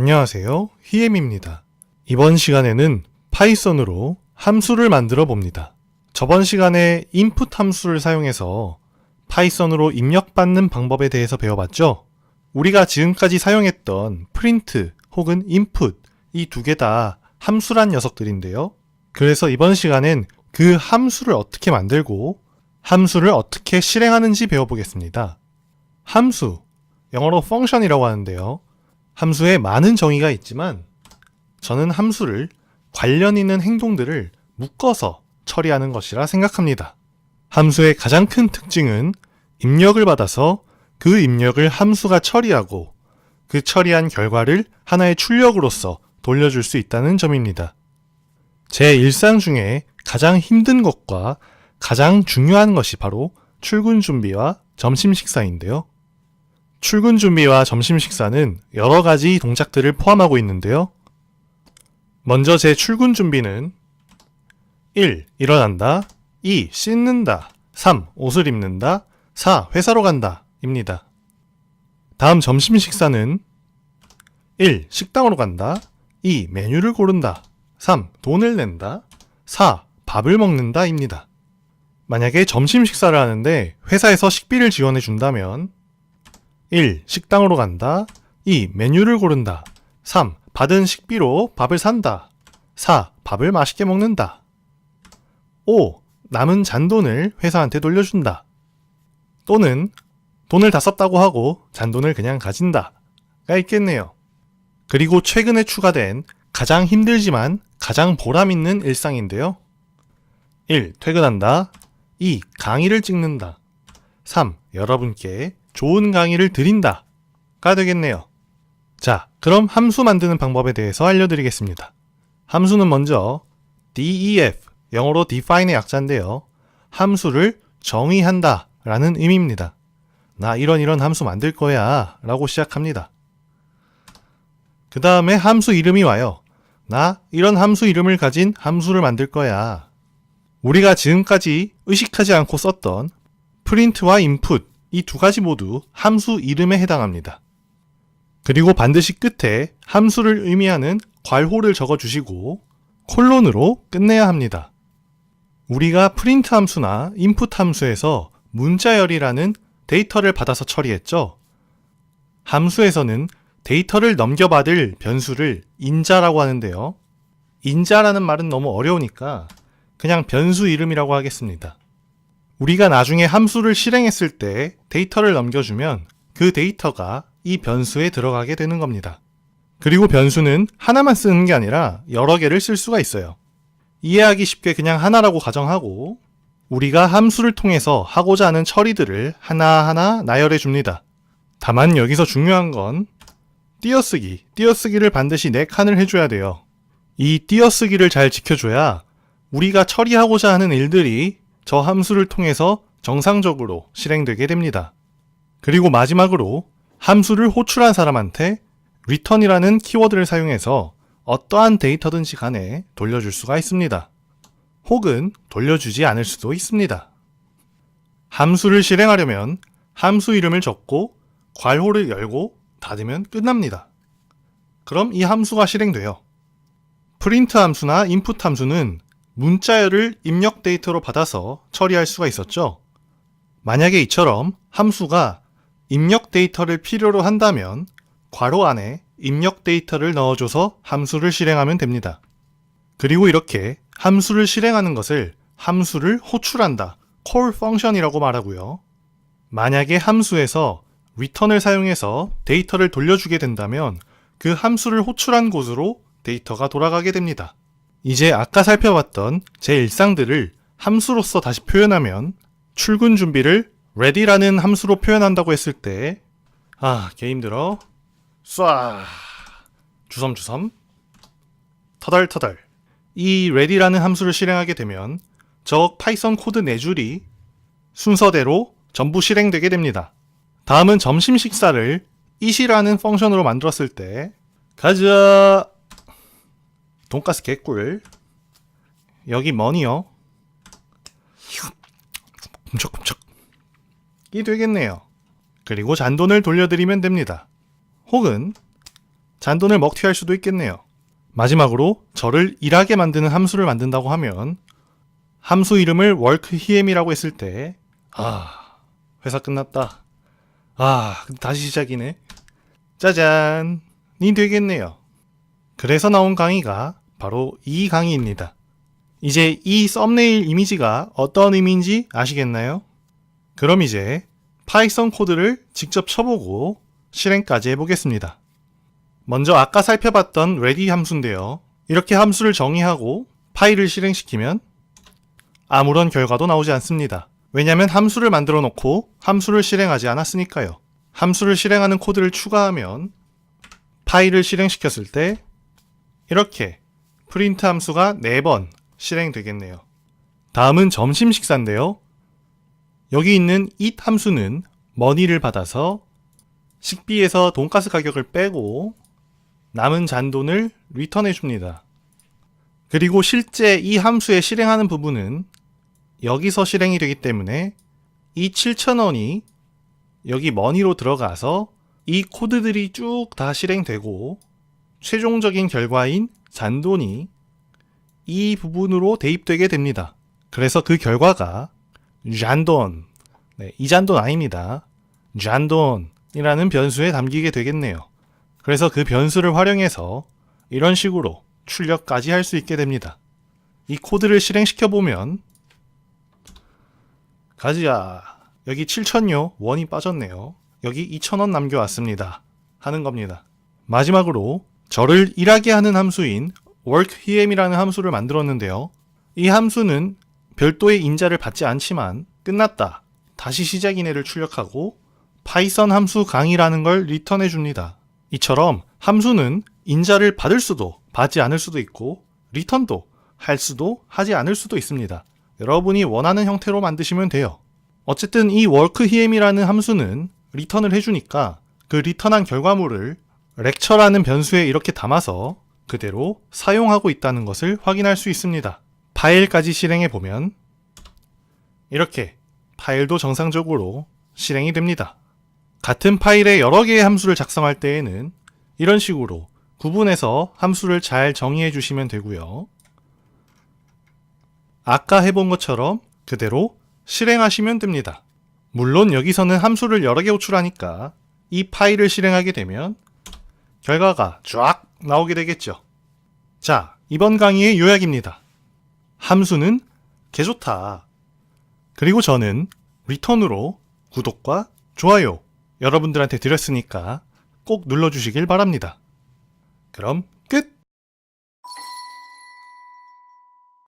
안녕하세요. 희엠입니다. 이번 시간에는 파이썬으로 함수를 만들어 봅니다. 저번 시간에 input 함수를 사용해서 파이썬으로 입력받는 방법에 대해서 배워봤죠? 우리가 지금까지 사용했던 print 혹은 input 이 두 개 다 함수란 녀석들인데요. 그래서 이번 시간엔 그 함수를 어떻게 만들고 함수를 어떻게 실행하는지 배워보겠습니다. 함수, 영어로 function이라고 하는데요. 함수에 많은 정의가 있지만 저는 함수를 관련 있는 행동들을 묶어서 처리하는 것이라 생각합니다. 함수의 가장 큰 특징은 입력을 받아서 그 입력을 함수가 처리하고 그 처리한 결과를 하나의 출력으로서 돌려줄 수 있다는 점입니다. 제 일상 중에 가장 힘든 것과 가장 중요한 것이 바로 출근 준비와 점심 식사인데요. 출근 준비와 점심 식사는 여러 가지 동작들을 포함하고 있는데요. 먼저 제 출근 준비는 1. 일어난다 2. 씻는다 3. 옷을 입는다 4. 회사로 간다 입니다. 다음 점심 식사는 1. 식당으로 간다 2. 메뉴를 고른다 3. 돈을 낸다 4. 밥을 먹는다 입니다. 만약에 점심 식사를 하는데 회사에서 식비를 지원해 준다면 1. 식당으로 간다 2. 메뉴를 고른다 3. 받은 식비로 밥을 산다 4. 밥을 맛있게 먹는다 5. 남은 잔돈을 회사한테 돌려준다 또는 돈을 다 썼다고 하고 잔돈을 그냥 가진다 가 있겠네요. 그리고 최근에 추가된 가장 힘들지만 가장 보람있는 일상인데요. 1. 퇴근한다 2. 강의를 찍는다 3. 여러분께 좋은 강의를 드린다 가 되겠네요. 자, 그럼 함수 만드는 방법에 대해서 알려드리겠습니다. 함수는 먼저 def, 영어로 define의 약자인데요. 함수를 정의한다 라는 의미입니다. 나 이런 함수 만들 거야 라고 시작합니다. 그 다음에 함수 이름이 와요. 나 이런 함수 이름을 가진 함수를 만들 거야. 우리가 지금까지 의식하지 않고 썼던 print와 input 이 두 가지 모두 함수 이름에 해당합니다. 그리고 반드시 끝에 함수를 의미하는 괄호를 적어주시고 콜론으로 끝내야 합니다. 우리가 print 함수나 input 함수에서 문자열이라는 데이터를 받아서 처리했죠. 함수에서는 데이터를 넘겨받을 변수를 인자라고 하는데요. 인자라는 말은 너무 어려우니까 그냥 변수 이름이라고 하겠습니다. 우리가 나중에 함수를 실행했을 때 데이터를 넘겨주면 그 데이터가 이 변수에 들어가게 되는 겁니다. 그리고 변수는 하나만 쓰는 게 아니라 여러 개를 쓸 수가 있어요. 이해하기 쉽게 그냥 하나라고 가정하고 우리가 함수를 통해서 하고자 하는 처리들을 하나하나 나열해 줍니다. 다만 여기서 중요한 건 띄어쓰기를 반드시 4칸을 해줘야 돼요. 이 띄어쓰기를 잘 지켜줘야 우리가 처리하고자 하는 일들이 저 함수를 통해서 정상적으로 실행되게 됩니다. 그리고 마지막으로 함수를 호출한 사람한테 return이라는 키워드를 사용해서 어떠한 데이터든지 간에 돌려줄 수가 있습니다. 혹은 돌려주지 않을 수도 있습니다. 함수를 실행하려면 함수 이름을 적고 괄호를 열고 닫으면 끝납니다. 그럼 이 함수가 실행돼요. print 함수나 input 함수는 문자열을 입력 데이터로 받아서 처리할 수가 있었죠. 만약에 이처럼 함수가 입력 데이터를 필요로 한다면 괄호 안에 입력 데이터를 넣어줘서 함수를 실행하면 됩니다. 그리고 이렇게 함수를 실행하는 것을 함수를 호출한다, call function이라고 말하고요. 만약에 함수에서 return을 사용해서 데이터를 돌려주게 된다면 그 함수를 호출한 곳으로 데이터가 돌아가게 됩니다. 이제 아까 살펴봤던 제 일상들을 함수로서 다시 표현하면 출근 준비를 ready라는 함수로 표현한다고 했을 때 개 힘들어. 쏴 주섬주섬 터덜터덜 이 ready라는 함수를 실행하게 되면 저 파이썬 코드 4줄이 순서대로 전부 실행되게 됩니다. 다음은 점심 식사를 eat이라는 펑션으로 만들었을 때 가자 돈가스 개꿀 여기 머니요 kum척kum척 이 되겠네요. 그리고 잔돈을 돌려드리면 됩니다. 혹은 잔돈을 먹튀할 수도 있겠네요. 마지막으로 저를 일하게 만드는 함수를 만든다고 하면 함수 이름을 workHM이라고 했을 때 회사 끝났다. 근데 다시 시작이네. 짜잔! 이 되겠네요. 그래서 나온 강의가 바로 이 강의입니다. 이제 이 썸네일 이미지가 어떤 의미인지 아시겠나요? 그럼 이제 파이썬 코드를 직접 쳐보고 실행까지 해보겠습니다. 먼저 아까 살펴봤던 ready 함수인데요. 이렇게 함수를 정의하고 파일을 실행시키면 아무런 결과도 나오지 않습니다. 왜냐하면 함수를 만들어 놓고 함수를 실행하지 않았으니까요. 함수를 실행하는 코드를 추가하면 파일을 실행시켰을 때 이렇게 프린트 함수가 4번 실행되겠네요. 다음은 점심 식사인데요. 여기 있는 eat 함수는 money를 받아서 식비에서 돈가스 가격을 빼고 남은 잔돈을 리턴해 줍니다. 그리고 실제 이 함수에 실행하는 부분은 여기서 실행이 되기 때문에 이 7,000원이 여기 money로 들어가서 이 코드들이 쭉 다 실행되고 최종적인 결과인 잔돈이 이 부분으로 대입되게 됩니다. 그래서 그 결과가 잔돈, 이 잔돈 아닙니다. 잔돈이라는 변수에 담기게 되겠네요. 그래서 그 변수를 활용해서 이런 식으로 출력까지 할 수 있게 됩니다. 이 코드를 실행시켜보면 가자. 여기 7,000요. 원이 빠졌네요. 여기 2,000원 남겨왔습니다. 하는 겁니다. 마지막으로 저를 일하게 하는 함수인 workHM이라는 함수를 만들었는데요. 이 함수는 별도의 인자를 받지 않지만 끝났다, 다시 시작이네를 출력하고 파이썬 함수 강의라는 걸 리턴해 줍니다. 이처럼 함수는 인자를 받을 수도 받지 않을 수도 있고 리턴도 할 수도 하지 않을 수도 있습니다. 여러분이 원하는 형태로 만드시면 돼요. 어쨌든 이 workHM이라는 함수는 리턴을 해주니까 그 리턴한 결과물을 lecture라는 변수에 이렇게 담아서 그대로 사용하고 있다는 것을 확인할 수 있습니다. 파일까지 실행해 보면 이렇게 파일도 정상적으로 실행이 됩니다. 같은 파일에 여러 개의 함수를 작성할 때에는 이런 식으로 구분해서 함수를 잘 정의해 주시면 되고요. 아까 해본 것처럼 그대로 실행하시면 됩니다. 물론 여기서는 함수를 여러 개 호출하니까 이 파일을 실행하게 되면 결과가 쫙 나오게 되겠죠. 자, 이번 강의의 요약입니다. 함수는 개좋다. 그리고 저는 리턴으로 구독과 좋아요 여러분들한테 드렸으니까 꼭 눌러주시길 바랍니다. 그럼